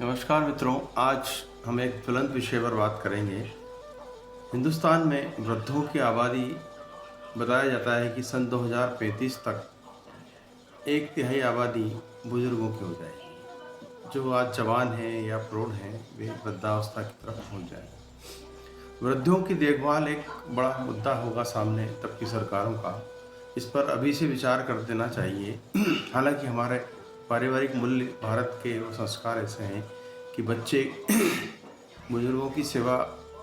नमस्कार मित्रों, आज हम एक ज्वलंत विषय पर बात करेंगे। हिंदुस्तान में वृद्धों की आबादी बताया जाता है कि सन 2035 तक 1/3 आबादी बुजुर्गों की हो जाएगी। जो आज जवान हैं या प्रौढ़ हैं, वे वृद्धावस्था की तरफ पहुंच जाएंगे। वृद्धों की देखभाल एक बड़ा मुद्दा होगा सामने तब की सरकारों का। इस पर अभी से विचार कर देना चाहिए। हालांकि हमारे पारिवारिक मूल्य, भारत के वो संस्कार ऐसे हैं कि बच्चे बुजुर्गों की सेवा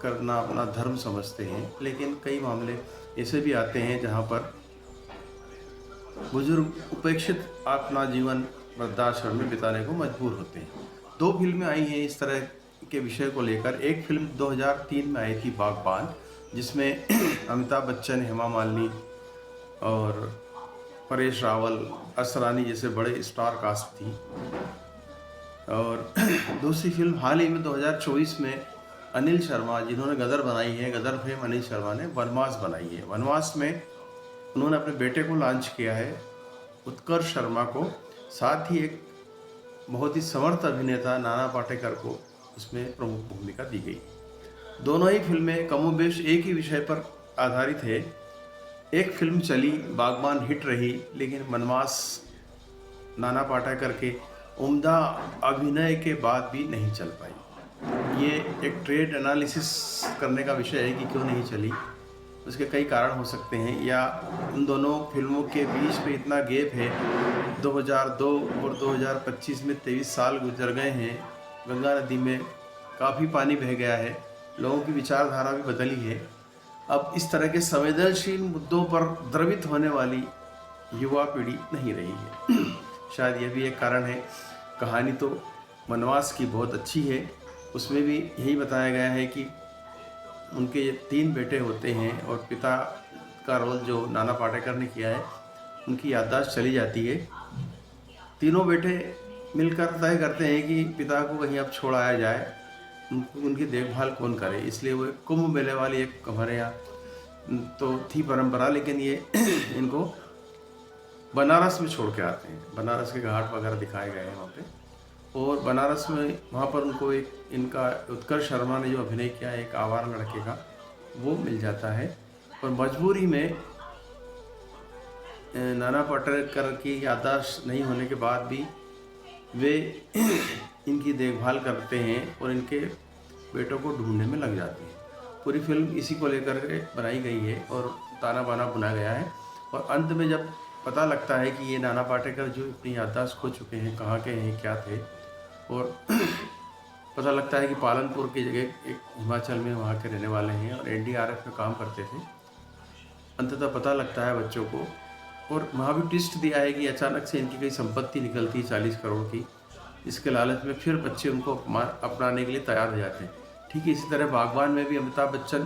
करना अपना धर्म समझते हैं, लेकिन कई मामले ऐसे भी आते हैं जहां पर बुजुर्ग उपेक्षित अपना जीवन वृद्धाश्रम में बिताने को मजबूर होते हैं। 2 फिल्में आई हैं इस तरह के विषय को लेकर। एक फिल्म 2003 में आई थी, बागबान, जिसमें अमिताभ बच्चन, हेमा मालिनी और परेश रावल, असरानी जैसे बड़े स्टार कास्ट थी। और दूसरी फिल्म हाल ही में 2024 में अनिल शर्मा, जिन्होंने गदर बनाई है, गदर फेम अनिल शर्मा ने वनवास बनाई है। वनवास में उन्होंने अपने बेटे को लॉन्च किया है, उत्कर्ष शर्मा को। साथ ही एक बहुत ही समर्थ अभिनेता नाना पाटेकर को उसमें प्रमुख भूमिका दी गई। दोनों ही फिल्में कमोबेश एक ही विषय पर आधारित है। एक फिल्म चली, बागबान हिट रही, लेकिन वनवास नाना पाटेकर के उम्दा अभिनय के बाद भी नहीं चल पाई। ये एक ट्रेड एनालिसिस करने का विषय है कि क्यों नहीं चली। उसके कई कारण हो सकते हैं, या उन दोनों फिल्मों के बीच में इतना गैप है। 2002 और 2025 में 23 साल गुजर गए हैं। गंगा नदी में काफ़ी पानी बह गया है, लोगों की विचारधारा भी बदली है। अब इस तरह के संवेदनशील मुद्दों पर द्रवित होने वाली युवा पीढ़ी नहीं रही है। शायद यह भी एक कारण है। कहानी तो वनवास की बहुत अच्छी है, उसमें भी यही बताया गया है कि उनके 3 बेटे होते हैं और पिता का रोल जो नाना पाटेकर ने किया है, उनकी याददाश्त चली जाती है। तीनों बेटे मिलकर तय करते हैं कि पिता को कहीं अब छोड़ आया जाए, उनकी देखभाल कौन करे। इसलिए वो कुंभ मेले वाली एक हमारे यहाँ तो थी परंपरा, लेकिन ये इनको बनारस में छोड़ के आते हैं। बनारस के घाट वगैरह दिखाए गए हैं वहाँ पे, और बनारस में वहाँ पर उनको एक इनका उत्कर्ष शर्मा ने जो अभिनय किया है एक आवारा लड़के का, वो मिल जाता है। और मजबूरी में नाना पाटेकर की याददाश्त नहीं होने के बाद भी वे इनकी देखभाल करते हैं और इनके बेटों को ढूंढने में लग जाते हैं। पूरी फिल्म इसी को लेकर के बनाई गई है और ताना बाना बुना गया है। और अंत में जब पता लगता है कि ये नाना पाटेकर जो अपनी याददाश्त खो चुके हैं, कहाँ के हैं, क्या थे, और पता लगता है कि पालनपुर की जगह एक हिमाचल में वहाँ के रहने वाले हैं और एनडीआरएफ में काम करते थे। अंततः पता लगता है बच्चों को, और वहाँ भी ट्विस्ट दिया है कि अचानक से इनकी कई संपत्ति निकलती है 40 करोड़ की। इसके लालच में फिर बच्चे उनको अपनाने के लिए तैयार हो जाते हैं। ठीक है, इसी तरह बागबान में भी अमिताभ बच्चन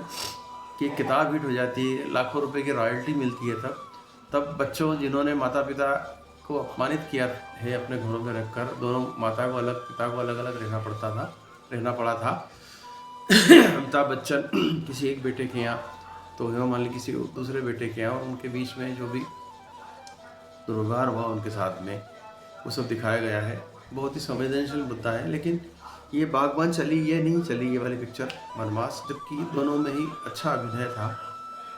की किताब हिट हो जाती है, लाखों रुपए की रॉयल्टी मिलती है। तब बच्चों जिन्होंने माता पिता को अपमानित किया है अपने घरों में रखकर, दोनों माता को अलग, पिता को अलग अलग रहना पड़ा था। अमिताभ बच्चन किसी एक बेटे के यहाँ, तो हेमा मालिनी किसी दूसरे बेटे के यहाँ, और उनके बीच में जो भी दुर्व्यवहार हुआ उनके साथ में, वो सब दिखाया गया है। बहुत ही संवेदनशील मुद्दा है। लेकिन ये बागबान चली, ये नहीं चली ये वाली पिक्चर वनवास, जबकि दोनों में ही अच्छा अभिनय था।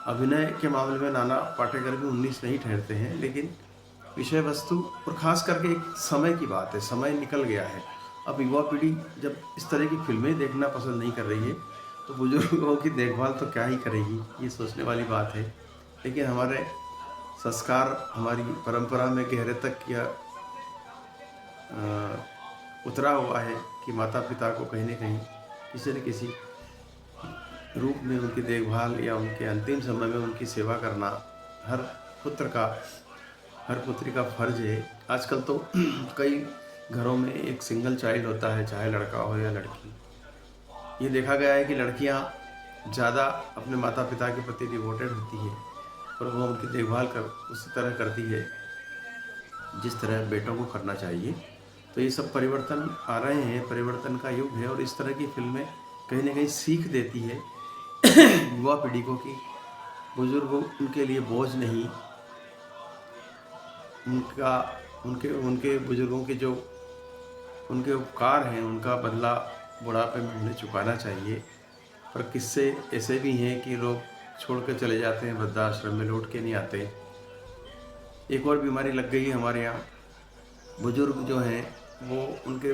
अभिनय के मामले में नाना पाटेकर भी 19 नहीं ठहरते हैं, लेकिन विषय वस्तु और ख़ास करके एक समय की बात है। समय निकल गया है। अब युवा पीढ़ी जब इस तरह की फिल्में देखना पसंद नहीं कर रही है, तो बुजुर्गों की देखभाल तो क्या ही करेगी, ये सोचने वाली बात है। लेकिन हमारे संस्कार, हमारी परंपरा में गहरे तक किया उतरा हुआ है कि माता पिता को कहीं न कहीं किसी न किसी रूप में उनकी देखभाल या उनके अंतिम समय में उनकी सेवा करना हर पुत्र का, हर पुत्री का फर्ज है। आजकल तो कई घरों में एक सिंगल चाइल्ड होता है, चाहे लड़का हो या लड़की। ये देखा गया है कि लड़कियां ज़्यादा अपने माता पिता के प्रति डिवोटेड होती है और वो उनकी देखभाल उसी तरह करती है जिस तरह बेटों को करना चाहिए। तो ये सब परिवर्तन आ रहे हैं, परिवर्तन का युग है, और इस तरह की फिल्में कहीं ना कहीं सीख देती है युवा पीढ़ी को कि बुजुर्गों उनके लिए बोझ नहीं, उनके बुजुर्गों के जो उनके उपकार हैं उनका बदला बुढ़ापे में उन्हें चुकाना चाहिए। पर किस्से ऐसे भी हैं कि लोग छोड़ कर चले जाते हैं, वृद्धाश्रम में लौट के नहीं आते। एक और बीमारी लग गई है हमारे यहाँ, बुजुर्ग जो हैं वो उनके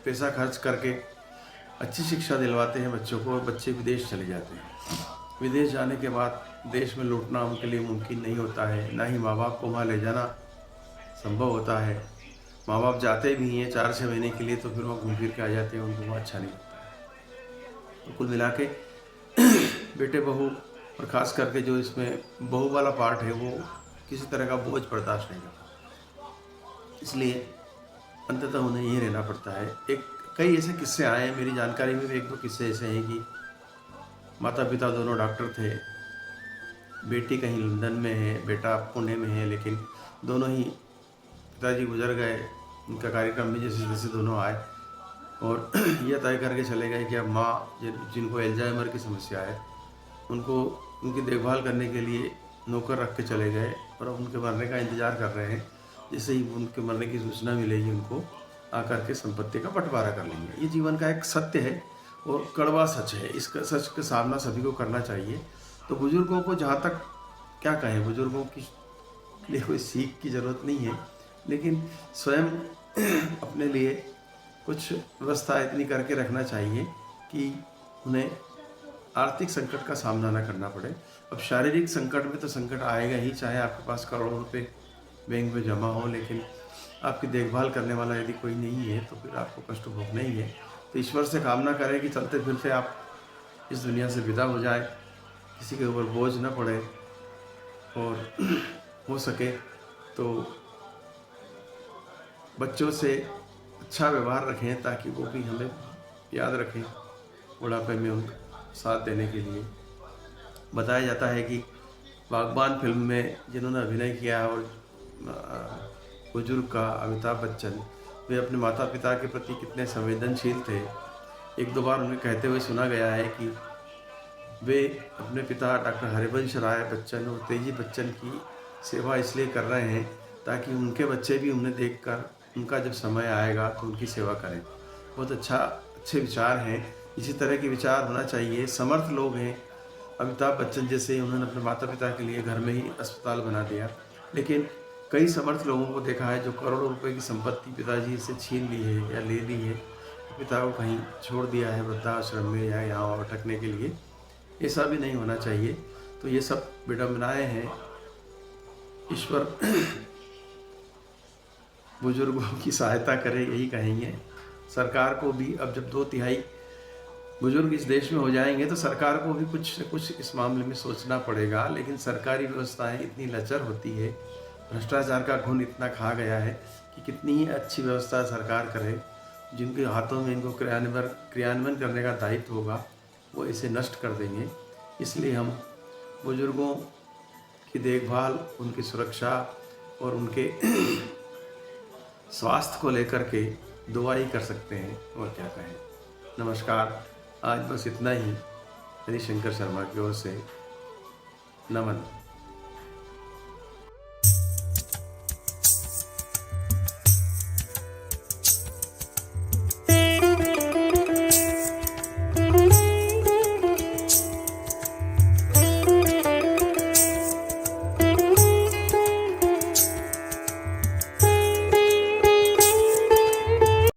पैसा खर्च करके अच्छी शिक्षा दिलवाते हैं बच्चों को और बच्चे विदेश चले जाते हैं। विदेश जाने के बाद देश में लौटना उनके लिए मुमकिन नहीं होता है, ना ही माँ बाप को वहाँ ले जाना संभव होता है। माँ बाप जाते भी हैं 4-6 महीने के लिए, तो फिर वो घूम फिर के आ जाते हैं, उनको वो अच्छा नहीं लगता है। तो कुल मिला के बेटे बहू और ख़ास करके जो इसमें बहू वाला पार्ट है वो किसी तरह का बोझ बर्दाश्त नहीं करता, इसलिए अंततः उन्हें यहीं रहना पड़ता है। कई ऐसे किस्से आए हैं मेरी जानकारी में भी, 1-2 किस्से ऐसे हैं कि माता पिता दोनों डॉक्टर थे, बेटी कहीं लंदन में है, बेटा पुणे में है, लेकिन दोनों ही पिताजी गुजर गए। उनका कार्यक्रम में जैसे जैसे दोनों आए और यह तय करके चले गए कि अब माँ जिनको एल्जाइमर की समस्या है उनको उनकी देखभाल करने के लिए नौकर रख के चले गए और अब उनके मरने का इंतज़ार कर रहे हैं। जैसे ही उनके मरने की सूचना मिलेगी उनको आकर के संपत्ति का बंटवारा कर लेंगे। ये जीवन का एक सत्य है और कड़वा सच है, इस सच का सामना सभी को करना चाहिए। तो बुज़ुर्गों को जहाँ तक क्या कहें, बुज़ुर्गों की लिए कोई सीख की ज़रूरत नहीं है, लेकिन स्वयं अपने लिए कुछ व्यवस्था इतनी करके रखना चाहिए कि उन्हें आर्थिक संकट का सामना न करना पड़े। अब शारीरिक संकट में तो संकट आएगा ही, चाहे आपके पास करोड़ों रुपए बैंक में जमा हो, लेकिन आपकी देखभाल करने वाला यदि कोई नहीं है तो फिर आपको कष्ट भोगना ही है। तो ईश्वर से कामना करें कि चलते फिरते आप इस दुनिया से विदा हो जाए, किसी के ऊपर बोझ न पड़े और हो सके तो बच्चों से अच्छा व्यवहार रखें ताकि वो भी हमें याद रखें बुढ़ापे में उनका साथ देने के लिए। बताया जाता है कि बागबान फिल्म में जिन्होंने अभिनय किया और बुजुर्ग का अमिताभ बच्चन, वे अपने माता पिता के प्रति कितने संवेदनशील थे। 1-2 बार उन्हें कहते हुए सुना गया है कि वे अपने पिता डॉक्टर हरिवंश राय बच्चन और तेजी बच्चन की सेवा इसलिए कर रहे हैं ताकि उनके बच्चे भी उन्हें देखकर उनका जब समय आएगा तो उनकी सेवा करें। बहुत अच्छे विचार हैं, इसी तरह के विचार होना चाहिए। समर्थ लोग हैं, अमिताभ बच्चन जैसे उन्होंने अपने माता पिता के लिए घर में ही अस्पताल बना दिया, लेकिन कई समर्थ लोगों को देखा है जो करोड़ों रुपए की संपत्ति पिताजी से छीन ली है या ले ली है, पिता को कहीं छोड़ दिया है वृद्धाश्रम में या यहाँ भटकने के लिए। ऐसा भी नहीं होना चाहिए। तो ये सब विडंबनाएं हैं। ईश्वर बुजुर्गों की सहायता करे, यही कहेंगे। सरकार को भी अब जब 2/3 बुजुर्ग इस देश में हो जाएंगे तो सरकार को भी कुछ न कुछ इस मामले में सोचना पड़ेगा। लेकिन सरकारी व्यवस्थाएं इतनी लचर होती है, भ्रष्टाचार का घुन इतना खा गया है कि कितनी ही अच्छी व्यवस्था सरकार करे, जिनके हाथों में इनको क्रियान्वयन करने का दायित्व होगा वो इसे नष्ट कर देंगे। इसलिए हम बुजुर्गों की देखभाल, उनकी सुरक्षा और उनके स्वास्थ्य को लेकर के दुआ ही कर सकते हैं, और क्या कहें। नमस्कार, आज बस इतना ही। हरिशंकर शर्मा की ओर से नमन।